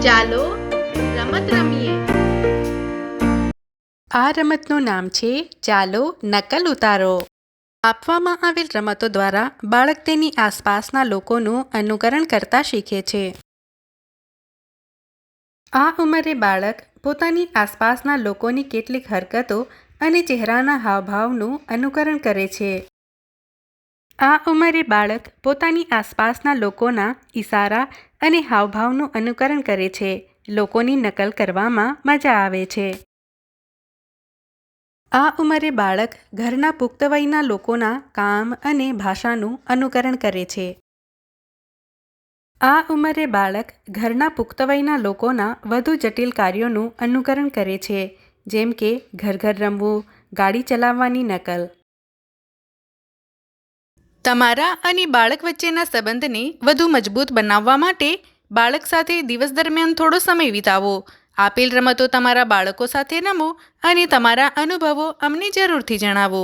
ચાલો રમત રમીએ. આ રમતનું નામ છે ચાલો નકલ ઉતારો. આપવામાં આવેલ રમતો દ્વારા બાળક તેની આસપાસના લોકોનું અનુકરણ કરતા શીખે છે. આ ઉંમરે બાળક પોતાની આસપાસના લોકોની કેટલીક હરકતો અને ચહેરાના હાવભાવનું અનુકરણ કરે છે. આ ઉંમરે બાળક પોતાની આસપાસના લોકોના ઇશારા અને હાવભાવનું અનુકરણ કરે છે. લોકોની નકલ કરવામાં મજા આવે છે. આ ઉંમરે બાળક ઘરના પુખ્ત વયના લોકોના કામ અને ભાષાનું અનુકરણ કરે છે. આ ઉંમરે બાળક ઘરના પુખ્ત વયના લોકોના વધુ જટિલ કાર્યોનું અનુકરણ કરે છે, જેમ કે ઘર રમવું, ગાડી ચલાવવાની નકલ. તમારા અને બાળક વચ્ચેના સંબંધને વધુ મજબૂત બનાવવા માટે બાળક સાથે દિવસ દરમિયાન થોડો સમય વિતાવો. આપેલ રમતો તમારા બાળકો સાથે રમો અને તમારા અનુભવો અમને જરૂરથી જણાવો.